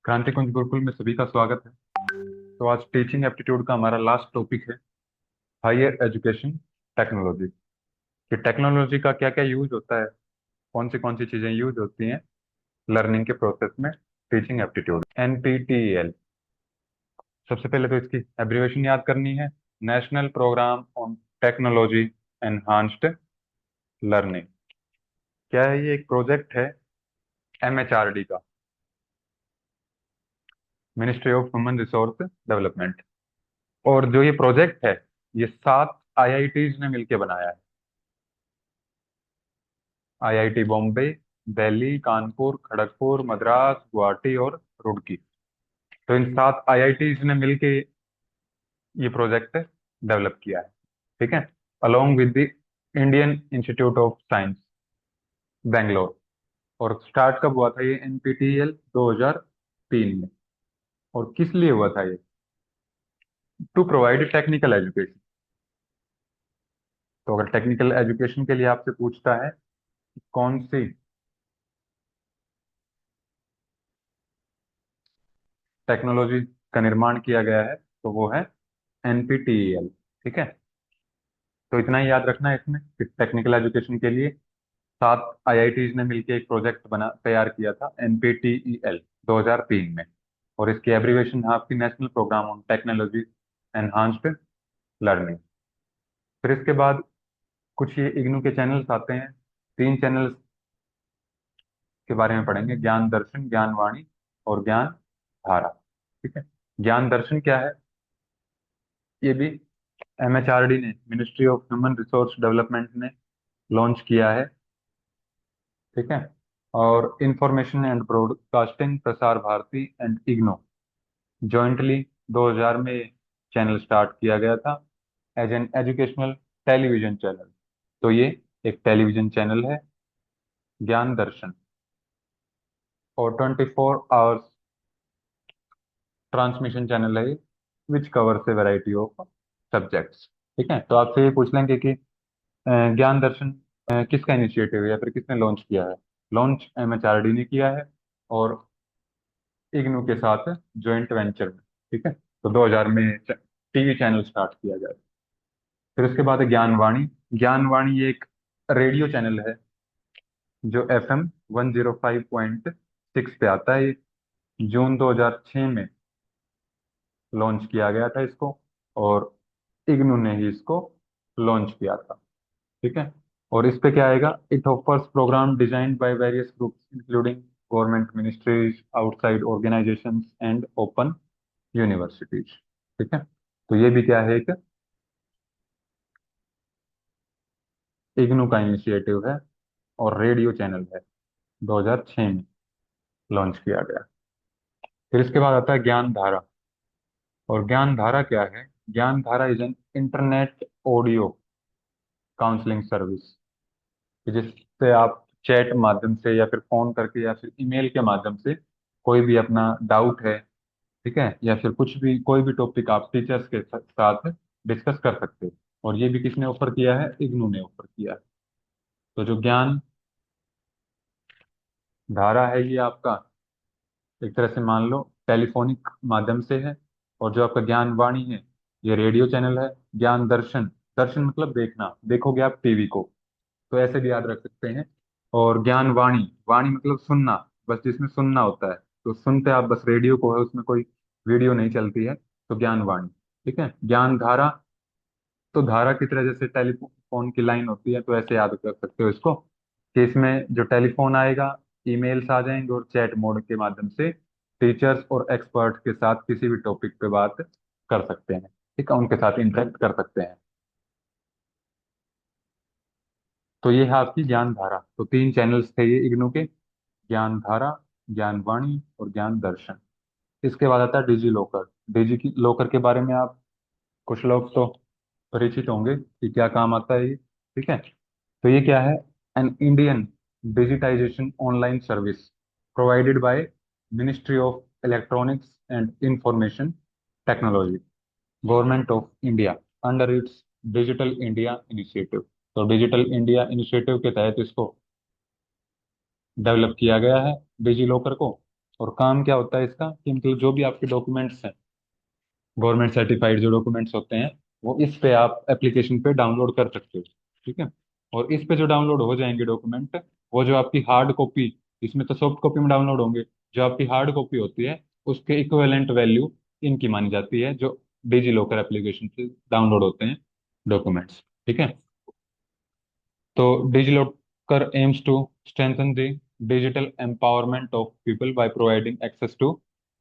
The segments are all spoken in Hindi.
क्रांति कुंज गुरुकुल में सभी का स्वागत है। तो आज टीचिंग एप्टीट्यूड का हमारा लास्ट टॉपिक है हायर एजुकेशन टेक्नोलॉजी। कि टेक्नोलॉजी का क्या क्या यूज होता है, कौन सी चीजें यूज होती हैं लर्निंग के प्रोसेस में। Teaching aptitude NPTEL। सबसे पहले तो इसकी एब्रिवेशन याद करनी है। National programme on technology enhanced learning. क्या है ये? एक प्रोजेक्ट है MHRD का, ministry of human resource development. और जो ये प्रोजेक्ट है, ये 7 IITs ने मिलकर बनाया है। IIT बॉम्बे, दिल्ली, कानपुर, खड़गपुर, मद्रास, गुवाहाटी और रुड़की। तो इन 7 IITs ने मिलके ये प्रोजेक्ट डेवलप किया है। ठीक है। Along with the Indian institute of science Bangalore. और स्टार्ट कब हुआ था ये NPTEL? 2003 में। और किस लिए हुआ था ये? To provide technical education. तो अगर टेक्निकल एजुकेशन के लिए आपसे पूछता है कि कौन सी टेक्नोलॉजी का निर्माण किया गया है, तो वो है NPTEL। ठीक है। तो इतना ही याद रखना है इसमें कि टेक्निकल एजुकेशन के लिए 7 IITs ने मिलकर एक प्रोजेक्ट बना तैयार किया था NPTEL 2003 में। और इसकी एब्रीवेशन है आपकी national programme on technology enhanced learning. फिर इसके बाद कुछ ये इग्नू के चैनल्स आते हैं। 3 चैनल्स के बारे में पढ़ेंगे: ज्ञान दर्शन, ज्ञान वाणी और ज्ञान धारा। ठीक है। ज्ञान दर्शन क्या है? ये भी MHRD ने, ministry of human resource development ने लॉन्च किया है। ठीक है। और information and broadcasting, Prasar Bharati and IGNOU jointly 2000 में चैनल स्टार्ट किया गया था as an educational television channel. तो ये एक टेलीविजन चैनल है, ज्ञान दर्शन। और 24 आवर्स ट्रांसमिशन चैनल है, which covers A variety of subjects. ठीक है। तो आपसे ये पूछ लेंगे कि ज्ञान दर्शन किसका इनिशिएटिव है या फिर किसने लॉन्च किया है? लॉन्च MHRD ने किया है, और इग्नू के साथ जॉइंट वेंचर में। ठीक है। तो 2000 में टीवी चैनल स्टार्ट किया गया। फिर उसके बाद है ज्ञानवाणी। ज्ञानवाणी ये एक रेडियो चैनल है जो FM 105.6 पे आता है। जून 2006 में लॉन्च किया गया था इसको, और इग्नू ने ही इसको लॉन्च किया था। ठीक है। और इस पे क्या आएगा? It offers programme designed by various groups including government ministries, outside organisations and open universities. ठीक है। तो ये भी क्या है? एक इग्नू का इनिशिएटिव है और रेडियो चैनल है, 2006 में लॉन्च किया गया। फिर इसके बाद आता है ज्ञान धारा। और ज्ञान धारा क्या है? ज्ञान धारा is an internet audio counselling service, जिससे आप चैट माध्यम से या फिर फोन करके या फिर ईमेल के माध्यम से कोई भी अपना डाउट है, ठीक है, या फिर कुछ भी कोई भी टॉपिक आप टीचर्स के साथ डिस्कस कर सकते हो। और ये भी किसने ऑफर किया है? इग्नू ने ऑफर किया है। तो जो ज्ञान धारा है ये आपका एक तरह से मान लो टेलीफोनिक माध्यम से है। और जो आपका ज्ञान वाणी है, ये रेडियो चैनल है। ज्ञान दर्शन, दर्शन मतलब देखना, देखोगे आप टीवी को, तो ऐसे भी याद रख सकते हैं। और ज्ञान वाणी, वाणी मतलब सुनना, बस जिसमें सुनना होता है, तो सुनते आप बस रेडियो को है, उसमें कोई वीडियो नहीं चलती है, तो ज्ञान वाणी। ठीक है। ज्ञान धारा, तो धारा की तरह जैसे टेलीफोन की लाइन होती है, तो ऐसे याद कर सकते हो इसको कि इसमें जो टेलीफोन आएगा, ईमेल्स आ जाएंगे और चैट मोड के माध्यम से टीचर्स और एक्सपर्ट के साथ किसी भी टॉपिक पे बात कर सकते हैं। ठीक है, उनके साथ इंटरेक्ट कर सकते हैं। तो ये है आपकी ज्ञान धारा। तो 3 चैनल्स थे ये इग्नू के: ज्ञान धारा, ज्ञान वाणी और ज्ञान दर्शन। इसके बाद आता है डिजी लॉकर। डिजी लॉकर के बारे में आप कुछ लोग तो परिचित होंगे कि क्या काम आता है ये। ठीक है। तो ये क्या है? An Indian digitisation online service provided by ministry of electronics and information technology, government of India, under its digital India initiative. तो डिजिटल इंडिया इनिशिएटिव के तहत इसको डेवलप किया गया है, डिजी लॉकर को। और काम क्या होता है इसका कि मतलब जो भी आपके डॉक्यूमेंट्स हैं, गवर्नमेंट सर्टिफाइड जो डॉक्यूमेंट्स होते हैं, वो इस पे आप एप्लीकेशन पे डाउनलोड कर सकते हो। ठीक है। और इस पे जो डाउनलोड हो जाएंगे डॉक्यूमेंट, वो जो आपकी हार्ड कॉपी, इसमें तो सॉफ्ट कॉपी में डाउनलोड होंगे, जो आपकी हार्ड कॉपी होती है उसके इक्विवेलेंट वैल्यू इनकी मानी जाती है, जो डिजी लॉकर एप्लीकेशन से डाउनलोड होते हैं डॉक्यूमेंट्स। ठीक है। तो DigiLocker aims to strengthen the digital empowerment of people by providing access to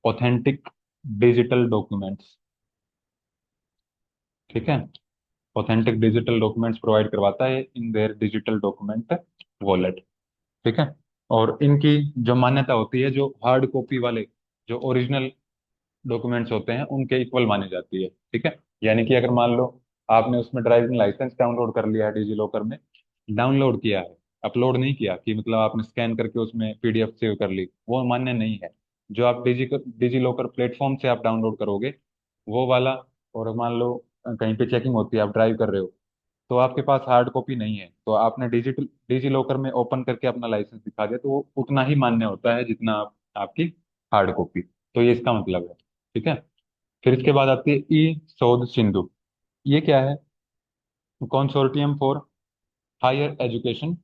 authentic digital documents। ठीक है। ऑथेंटिक डिजिटल डॉक्यूमेंट्स प्रोवाइड करवाता है in their digital document wallet. ठीक है। और इनकी जो मान्यता होती है, जो हार्ड कॉपी वाले जो ओरिजिनल डॉक्यूमेंट्स होते हैं उनके इक्वल मानी जाती है। ठीक है। यानी कि अगर मान लो आपने उसमें ड्राइविंग लाइसेंस डाउनलोड कर लिया है डिजी लॉकर में, डाउनलोड किया है, अपलोड नहीं किया कि मतलब आपने स्कैन करके उसमें PDF सेव कर ली, वो मान्य नहीं है। जो आप डिजी लॉकर प्लेटफॉर्म से आप डाउनलोड करोगे वो वाला, और मान लो कहीं पे चेकिंग होती है, आप ड्राइव कर रहे हो, तो आपके पास हार्ड कॉपी नहीं है, तो आपने डिजी लॉकर में ओपन करके अपना लाइसेंस दिखा दिया, तो वो उतना ही मान्य होता है जितना आपकी हार्ड कॉपी। तो ये इसका मतलब है। ठीक है। फिर इसके बाद आती है ई शोध सिंधु। ये क्या है? Consortium for higher education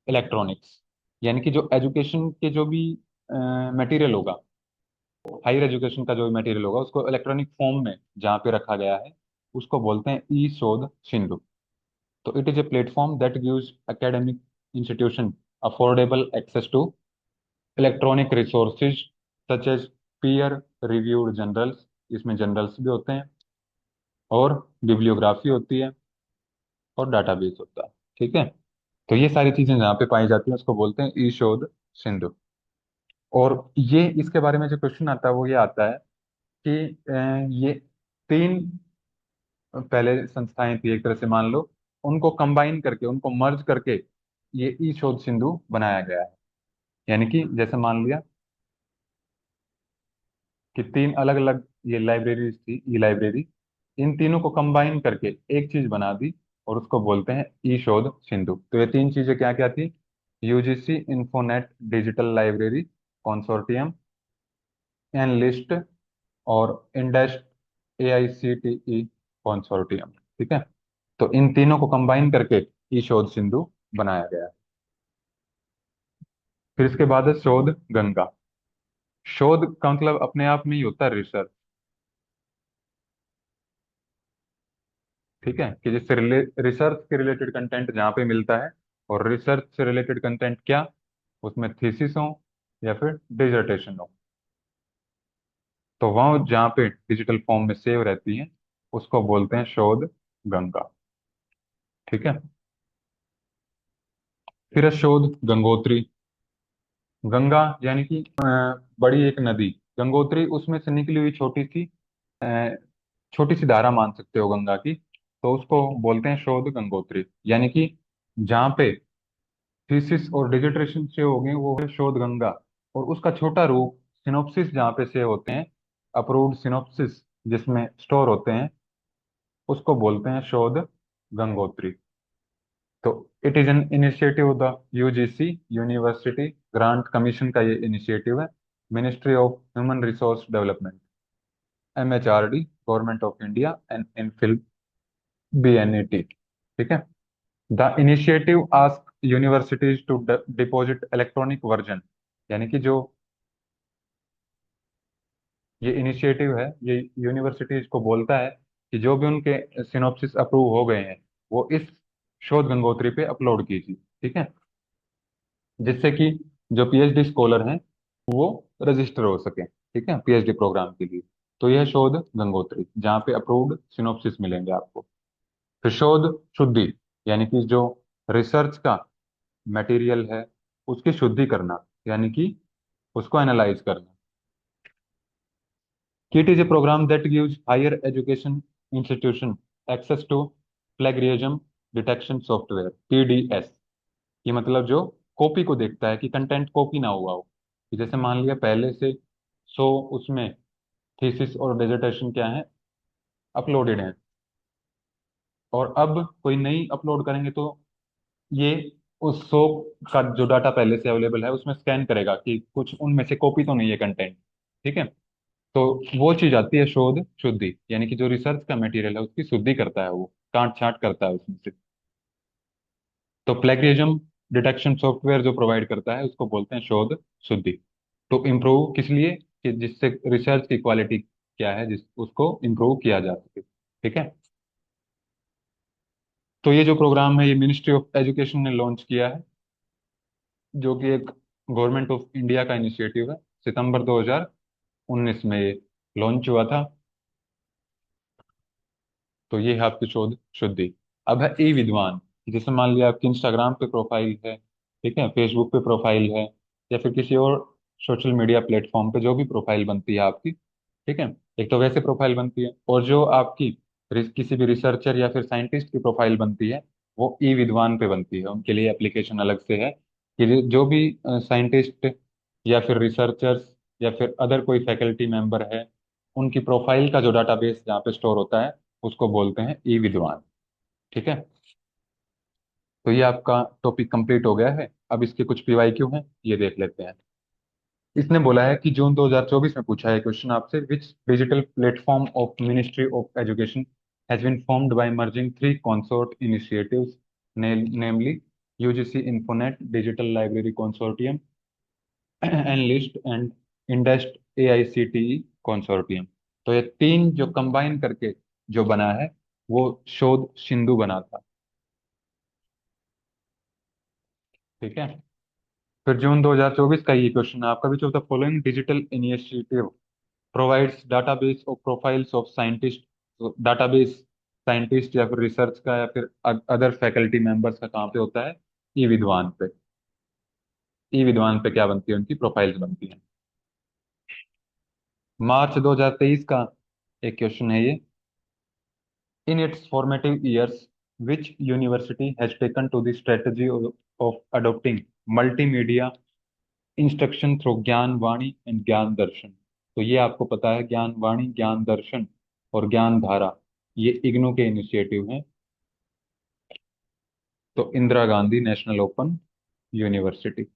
electronics. यानी कि जो एजुकेशन के जो भी मटेरियल होगा, हायर एजुकेशन का जो भी मटेरियल होगा उसको इलेक्ट्रॉनिक फॉर्म में जहाँ पे रखा गया है, उसको बोलते हैं ई शोध सिंधु। तो it is a platform that gives academic institution affordable access to electronic resources such as peer reviewed journals, इसमें जर्नल्स भी होते हैं, और बिब्लियोग्राफी होती है, और डाटाबेस होता है। ठीक है। तो ये सारी चीजें जहाँ पे पाई जाती हैं उसको बोलते हैं ई शोध सिंधु। और ये इसके बारे में जो क्वेश्चन आता है वो ये आता है कि ये तीन पहले संस्थाएं थी एक तरह से मान लो, उनको कंबाइन करके, उनको मर्ज करके ये ई शोध सिंधु बनाया गया है। यानी कि जैसे मान लिया कि तीन अलग अलग ये लाइब्रेरीज थी, ई लाइब्रेरी, इन तीनों को कंबाइन करके एक चीज बना दी, और उसको बोलते हैं ई शोध सिंधु। तो ये तीन चीजें क्या क्या थी? UGC Infonet digital library consortium, N LIST, और इंडस्ट AICTE कॉन्सोर्टियम। ठीक है। तो इन तीनों को कंबाइन करके ई शोध सिंधु बनाया गया है। फिर इसके बाद है शोध गंगा। शोध का मतलब अपने आप में ही होता है रिसर्च। ठीक है। कि जिससे रिसर्च के रिलेटेड कंटेंट जहाँ पे मिलता है, और रिसर्च से रिलेटेड कंटेंट क्या, उसमें थीसिस हो या फिर डिसर्टेशन हो, तो वह जहाँ पे डिजिटल फॉर्म में सेव रहती है उसको बोलते हैं शोध गंगा। ठीक है। फिर है शोध गंगोत्री। गंगा यानी कि बड़ी एक नदी, गंगोत्री उसमें से निकली हुई अ, छोटी सी धारा मान सकते हो गंगा की, तो उसको बोलते हैं शोध गंगोत्री। यानी कि जहाँ पे थीसिस और डिसर्टेशन सेव हो गए वो है शोध गंगा, और उसका छोटा रूप सिनोप्सिस जहाँ पे सेव होते हैं, अप्रूव्ड सिनोप्सिस जिसमें स्टोर होते हैं, उसको बोलते हैं शोध गंगोत्री। तो it is an initiative the UGC university grant commission का ये इनिशिएटिव है, ministry of human resource development, MHRD, government of India, and INFLIBNET BNET। ठीक है। The initiative ask universities to deposit electronic version. यानी कि जो ये इनिशिएटिव है, ये यूनिवर्सिटीज को बोलता है कि जो भी उनके सिनॉप्सिस अप्रूव हो गए हैं वो इस शोध गंगोत्री पे अपलोड कीजिए। ठीक है। जिससे कि जो PhD स्कॉलर हैं वो रजिस्टर हो सके, ठीक है, PhD प्रोग्राम के लिए। तो यह शोध गंगोत्री जहाँ पे अप्रूव्ड सिनॉप्सिस मिलेंगे आपको। फिर शोध शुद्धि, यानी कि जो रिसर्च का मटेरियल है उसकी शुद्धि करना, यानी कि उसको एनालाइज करना। KIT is a program that gives higher education institution access to plagiarism detection software, PDS। ये मतलब जो कॉपी को देखता है कि कंटेंट कॉपी ना हुआ हो, कि जैसे मान लिया पहले से 100 उसमें थीसिस और डिसर्टेशन क्या है, अपलोडेड है, और अब कोई नई अपलोड करेंगे तो ये उस 100 का जो डाटा पहले से अवेलेबल है उसमें स्कैन करेगा कि कुछ उनमें से कॉपी तो नहीं है कंटेंट। ठीक है। तो वो चीज आती है शोध शुद्धि, यानी कि जो रिसर्च का मटेरियल है उसकी शुद्धि करता है, वो काट छांट करता है उसमें से। तो प्लेगरिज्म डिटेक्शन सॉफ्टवेयर जो प्रोवाइड करता है उसको बोलते हैं शोध शुद्धि। तो इम्प्रूव किस लिए, कि जिससे रिसर्च की क्वालिटी क्या है जिस उसको इम्प्रूव किया जा सके। ठीक है। तो ये जो प्रोग्राम है ये मिनिस्ट्री ऑफ एजुकेशन ने लॉन्च किया है, जो कि एक गवर्नमेंट ऑफ इंडिया का इनिशिएटिव है। सितंबर 2019 में ये लॉन्च हुआ था। तो ये है आपकी शोध शुद्धि। अब है ई विद्वान। जैसे मान लिया आपकी इंस्टाग्राम पे प्रोफाइल है, ठीक है, फेसबुक पे प्रोफाइल है, या फिर किसी और सोशल मीडिया प्लेटफॉर्म पे जो भी प्रोफाइल बनती है आपकी, ठीक है। एक तो वैसे प्रोफाइल बनती है, और जो आपकी किसी भी रिसर्चर या फिर साइंटिस्ट की प्रोफाइल बनती है वो ई विद्वान पे बनती है। उनके लिए एप्लीकेशन अलग से है कि जो भी साइंटिस्ट या फिर रिसर्चर्स या फिर अदर कोई फैकल्टी मेंबर है, उनकी प्रोफाइल का जो डाटाबेस जहाँ पे स्टोर होता है उसको बोलते हैं ई विद्वान। ठीक है। तो ये आपका टॉपिक कंप्लीट हो गया है। अब इसके कुछ पीवाईक्यू हैं, ये देख लेते हैं। इसने बोला है कि जून 2024 में पूछा है क्वेश्चन आपसे, which digital platform of ministry of education has been formed by merging three consort initiatives, namely UGC Infonet digital library consortium and list and INDEST AICTE consortium. तो ये तीन जो कंबाइन करके जो बना है वो शोध सिंधु बना था। ठीक है। फिर जून 2024 का ये क्वेश्चन है आपका, which of the following digital initiative provides database of profiles of scientist. Database scientist या फिर रिसर्च का या फिर अदर फैकल्टी मेंबर्स का कहाँ पे होता है, ई विद्वान पे। ई विद्वान पे क्या बनती है, उनकी प्रोफाइल्स बनती हैं। मार्च 2023 का एक क्वेश्चन है ये, in its formative years which university has taken to the strategy of adopting multimedia instruction through Gyan Vani and ज्ञान दर्शन। तो ये आपको पता है, ज्ञान वाणी, ज्ञान दर्शन और ज्ञान धारा, ये इग्नू के इनिशिएटिव हैं। तो Indira Gandhi national open university,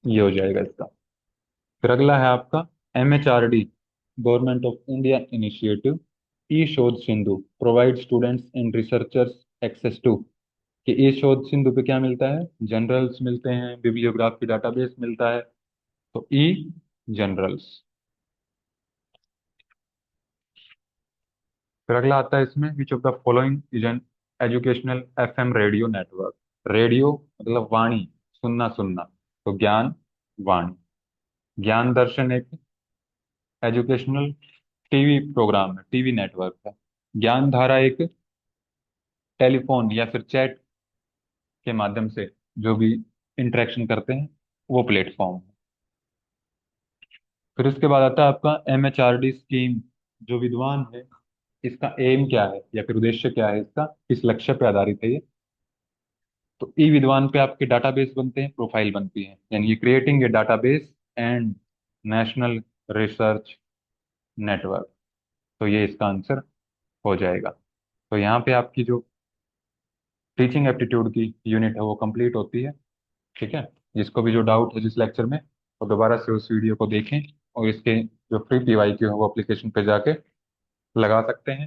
ये हो जाएगा इसका। फिर अगला है आपका MHRD, government of India initiative, e Shodh Sindhu provide students and researchers access to. कि ई शोध सिंधु पे क्या मिलता है, जनरल्स मिलते हैं, बिब्लियोग्राफी डाटाबेस मिलता है। तो ई जनरल्स। फिर अगला आता है इसमें, which of the following is an educational FM radio network. Radio मतलब वाणी, सुनना सुनना, तो ज्ञान वाणी। ज्ञान दर्शन एक एजुकेशनल टीवी प्रोग्राम है, टीवी नेटवर्क है। ज्ञान धारा एक टेलीफोन या फिर चैट के माध्यम से जो भी इंटरेक्शन करते हैं वो प्लेटफॉर्म है। फिर उसके बाद आता है आपका एमएचआरडी स्कीम, जो विद्वान है इसका एम क्या है या फिर उद्देश्य क्या है, इसका किस लक्ष्य पे आधारित है ये। तो ई विद्वान पे आपके डाटाबेस बनते हैं, प्रोफाइल बनती है, यानी creating a database and national research network. तो ये इसका आंसर हो जाएगा। तो यहाँ पे आपकी जो टीचिंग एप्टीट्यूड की यूनिट है वो कंप्लीट होती है। ठीक है। जिसको भी जो डाउट है जिस लेक्चर में, वो दोबारा से उस वीडियो को देखें, और इसके जो फ्री पीवाईक्यू है वो एप्लीकेशन पे जाके लगा सकते हैं।